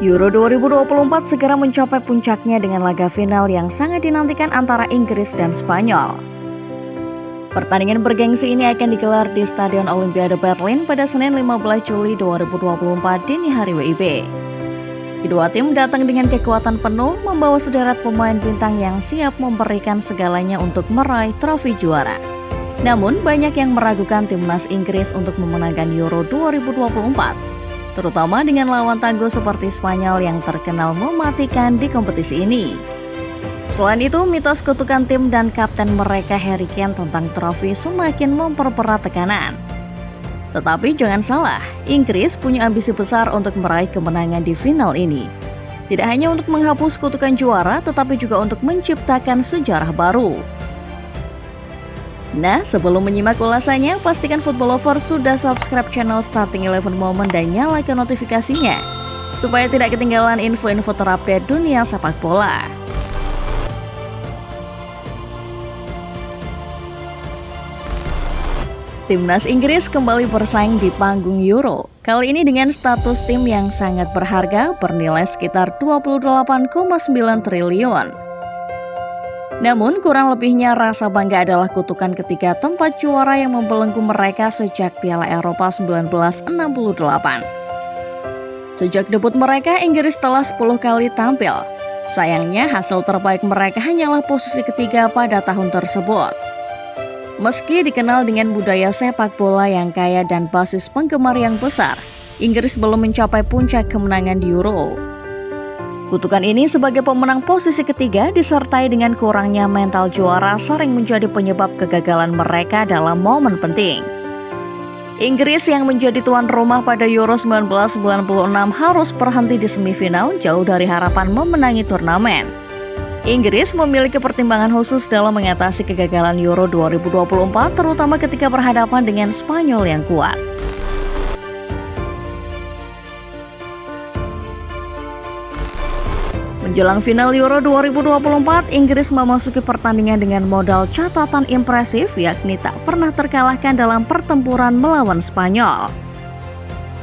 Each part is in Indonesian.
Euro 2024 segera mencapai puncaknya dengan laga final yang sangat dinantikan antara Inggris dan Spanyol. Pertandingan bergengsi ini akan digelar di Stadion Olimpiade Berlin pada Senin 15 Juli 2024 dini hari WIB. Kedua tim datang dengan kekuatan penuh, membawa sederet pemain bintang yang siap memberikan segalanya untuk meraih trofi juara. Namun, banyak yang meragukan timnas Inggris untuk memenangkan Euro 2024, terutama dengan lawan tangguh seperti Spanyol yang terkenal mematikan di kompetisi ini. Selain itu, mitos kutukan tim dan kapten mereka Harry Kane tentang trofi semakin memperberat tekanan. Tetapi jangan salah, Inggris punya ambisi besar untuk meraih kemenangan di final ini. Tidak hanya untuk menghapus kutukan juara, tetapi juga untuk menciptakan sejarah baru. Nah, sebelum menyimak ulasannya, pastikan Football Lovers sudah subscribe channel Starting 11 Moment dan nyalakan notifikasinya, supaya tidak ketinggalan info-info terupdate dunia sepak bola. Timnas Inggris kembali bersaing di panggung Euro, kali ini dengan status tim yang sangat berharga bernilai sekitar 28,9 triliun. Namun kurang lebihnya rasa bangga adalah kutukan ketiga tempat juara yang membelenggu mereka sejak Piala Eropa 1968. Sejak debut mereka, Inggris telah 10 kali tampil. Sayangnya hasil terbaik mereka hanyalah posisi ketiga pada tahun tersebut. Meski dikenal dengan budaya sepak bola yang kaya dan basis penggemar yang besar, Inggris belum mencapai puncak kemenangan di Euro. Kutukan ini sebagai pemenang posisi ketiga disertai dengan kurangnya mental juara sering menjadi penyebab kegagalan mereka dalam momen penting. Inggris yang menjadi tuan rumah pada Euro 1996 harus berhenti di semifinal jauh dari harapan memenangi turnamen. Inggris memiliki pertimbangan khusus dalam mengatasi kegagalan Euro 2024, terutama ketika berhadapan dengan Spanyol yang kuat. Menjelang final Euro 2024, Inggris memasuki pertandingan dengan modal catatan impresif, yakni tak pernah terkalahkan dalam pertempuran melawan Spanyol.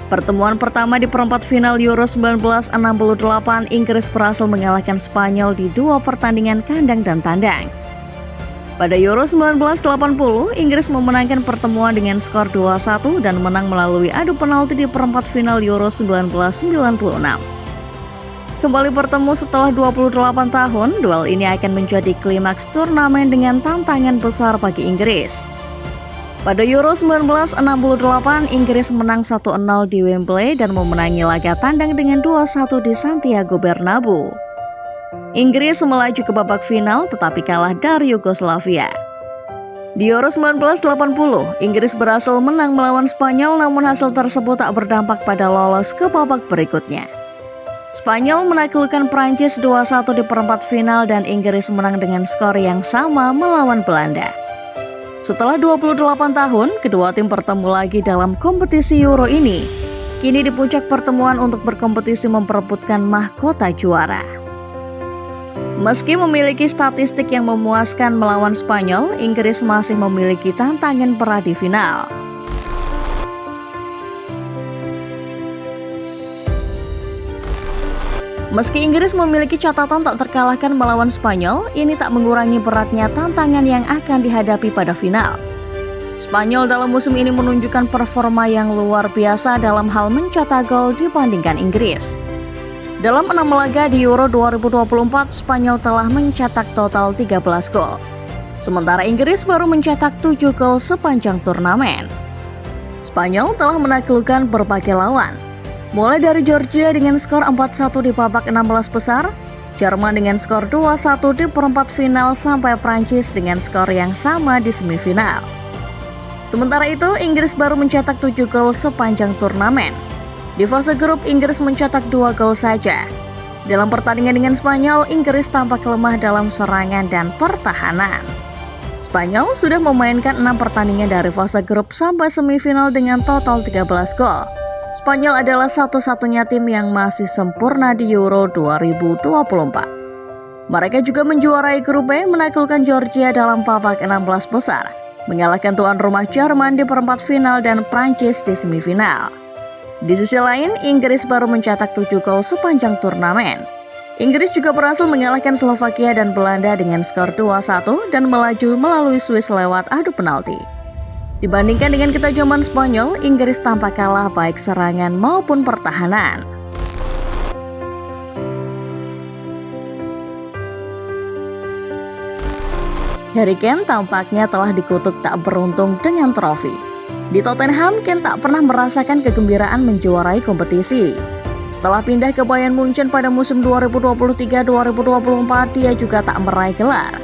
Pertemuan pertama di perempat final Euro 1968, Inggris berhasil mengalahkan Spanyol di dua pertandingan kandang dan tandang. Pada Euro 1980, Inggris memenangkan pertemuan dengan skor 2-1 dan menang melalui adu penalti di perempat final Euro 1996. Kembali bertemu setelah 28 tahun, duel ini akan menjadi klimaks turnamen dengan tantangan besar bagi Inggris. Pada Euro 1968, Inggris menang 1-0 di Wembley dan memenangi laga tandang dengan 2-1 di Santiago Bernabeu. Inggris melaju ke babak final tetapi kalah dari Yugoslavia. Di Euro 1980, Inggris berhasil menang melawan Spanyol, namun hasil tersebut tak berdampak pada lolos ke babak berikutnya. Spanyol menaklukkan Prancis 2-1 di perempat final dan Inggris menang dengan skor yang sama melawan Belanda. Setelah 28 tahun, kedua tim bertemu lagi dalam kompetisi Euro ini. Kini di puncak pertemuan untuk berkompetisi memperebutkan mahkota juara. Meski memiliki statistik yang memuaskan melawan Spanyol, Inggris masih memiliki tantangan berat di final. Meski Inggris memiliki catatan tak terkalahkan melawan Spanyol, ini tak mengurangi beratnya tantangan yang akan dihadapi pada final. Spanyol dalam musim ini menunjukkan performa yang luar biasa dalam hal mencetak gol dibandingkan Inggris. Dalam 6 laga di Euro 2024, Spanyol telah mencetak total 13 gol. Sementara Inggris baru mencetak 7 gol sepanjang turnamen. Spanyol telah menaklukkan berbagai lawan, mulai dari Georgia dengan skor 4-1 di babak 16 besar, Jerman dengan skor 2-1 di perempat final, sampai Prancis dengan skor yang sama di semifinal. Sementara itu, Inggris baru mencetak 7 gol sepanjang turnamen. Di fase grup, Inggris mencetak 2 gol saja. Dalam pertandingan dengan Spanyol, Inggris tampak lemah dalam serangan dan pertahanan. Spanyol sudah memainkan 6 pertandingan dari fase grup sampai semifinal dengan total 13 gol. Spanyol adalah satu-satunya tim yang masih sempurna di Euro 2024. Mereka juga menjuarai grup B, menaklukkan Georgia dalam babak 16 besar, mengalahkan tuan rumah Jerman di perempat final dan Prancis di semifinal. Di sisi lain, Inggris baru mencetak 7 gol sepanjang turnamen. Inggris juga berhasil mengalahkan Slovakia dan Belanda dengan skor 2-1 dan melaju melalui Swiss lewat adu penalti. Dibandingkan dengan ketajaman Spanyol, Inggris tampak kalah baik serangan maupun pertahanan. Harry Kane tampaknya telah dikutuk tak beruntung dengan trofi. Di Tottenham, Kane tak pernah merasakan kegembiraan menjuarai kompetisi. Setelah pindah ke Bayern Munchen pada musim 2023-2024, dia juga tak meraih gelar.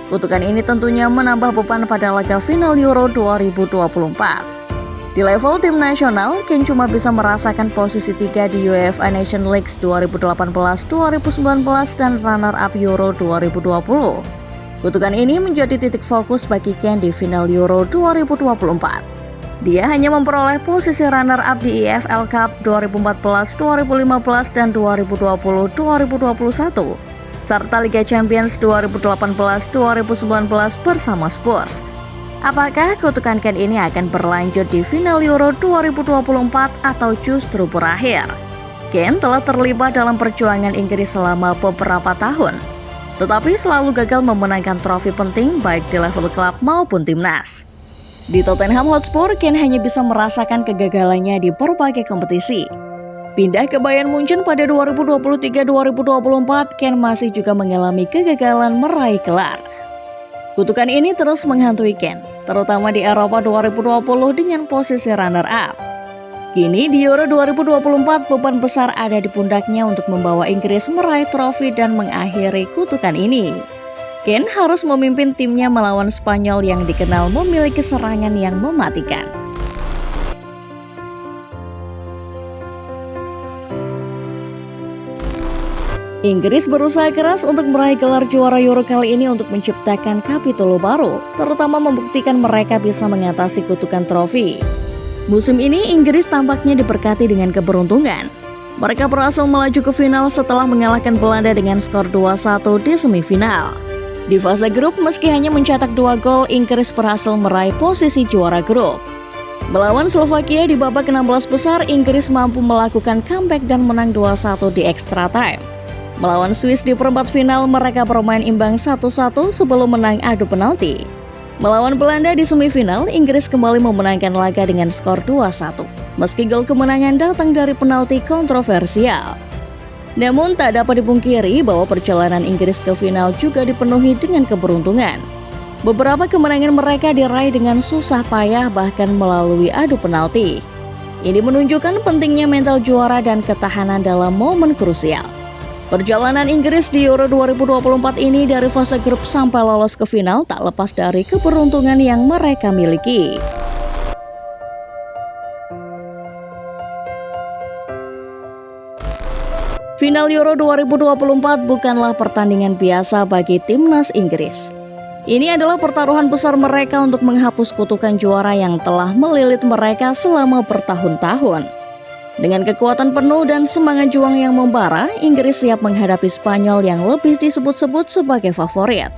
Kutukan ini tentunya menambah beban pada laga final Euro 2024. Di level tim nasional, Kane cuma bisa merasakan posisi 3 di UEFA Nations League 2018-2019 dan runner-up Euro 2020. Kutukan ini menjadi titik fokus bagi Kane di final Euro 2024. Dia hanya memperoleh posisi runner-up di EFL Cup 2014, 2015, dan 2020-2021, serta Liga Champions 2018-2019 bersama Spurs. Apakah kutukan Kane ini akan berlanjut di final Euro 2024 atau justru berakhir? Kane telah terlibat dalam perjuangan Inggris selama beberapa tahun, tetapi selalu gagal memenangkan trofi penting baik di level klub maupun timnas. Di Tottenham Hotspur, Kane hanya bisa merasakan kegagalannya di berbagai kompetisi. Pindah ke Bayern Munchen pada 2023-2024, Kane masih juga mengalami kegagalan meraih gelar. Kutukan ini terus menghantui Kane, terutama di Eropa 2020 dengan posisi runner-up. Kini di Euro 2024, beban besar ada di pundaknya untuk membawa Inggris meraih trofi dan mengakhiri kutukan ini. Kane harus memimpin timnya melawan Spanyol yang dikenal memiliki serangan yang mematikan. Inggris berusaha keras untuk meraih gelar juara Euro kali ini untuk menciptakan kapitul baru, terutama membuktikan mereka bisa mengatasi kutukan trofi. Musim ini Inggris tampaknya diberkati dengan keberuntungan. Mereka berhasil melaju ke final setelah mengalahkan Belanda dengan skor 2-1 di semifinal. Di fase grup, meski hanya mencetak 2 gol, Inggris berhasil meraih posisi juara grup. Melawan Slovakia di babak 16 besar, Inggris mampu melakukan comeback dan menang 2-1 di extra time. Melawan Swiss di perempat final, mereka bermain imbang 1-1 sebelum menang adu penalti. Melawan Belanda di semifinal, Inggris kembali memenangkan laga dengan skor 2-1, meski gol kemenangan datang dari penalti kontroversial. Namun tak dapat dipungkiri bahwa perjalanan Inggris ke final juga dipenuhi dengan keberuntungan. Beberapa kemenangan mereka diraih dengan susah payah bahkan melalui adu penalti. Ini menunjukkan pentingnya mental juara dan ketahanan dalam momen krusial. Perjalanan Inggris di Euro 2024 ini dari fase grup sampai lolos ke final tak lepas dari keberuntungan yang mereka miliki. Final Euro 2024 bukanlah pertandingan biasa bagi timnas Inggris. Ini adalah pertaruhan besar mereka untuk menghapus kutukan juara yang telah melilit mereka selama bertahun-tahun. Dengan kekuatan penuh dan semangat juang yang membara, Inggris siap menghadapi Spanyol yang lebih disebut-sebut sebagai favorit.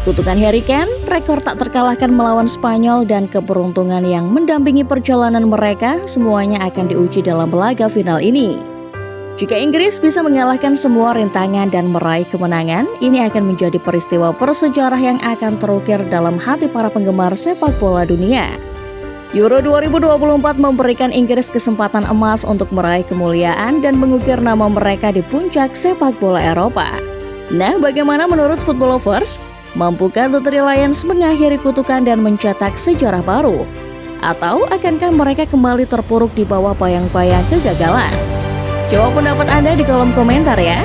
Kutukan Harry Kane, rekor tak terkalahkan melawan Spanyol, dan keberuntungan yang mendampingi perjalanan mereka semuanya akan diuji dalam laga final ini. Jika Inggris bisa mengalahkan semua rintangan dan meraih kemenangan, ini akan menjadi peristiwa bersejarah yang akan terukir dalam hati para penggemar sepak bola dunia. Euro 2024 memberikan Inggris kesempatan emas untuk meraih kemuliaan dan mengukir nama mereka di puncak sepak bola Eropa. Nah, bagaimana menurut football lovers? Mampukah The Three Lions mengakhiri kutukan dan mencetak sejarah baru? Atau akankah mereka kembali terpuruk di bawah bayang-bayang kegagalan? Jawab pendapat Anda di kolom komentar ya.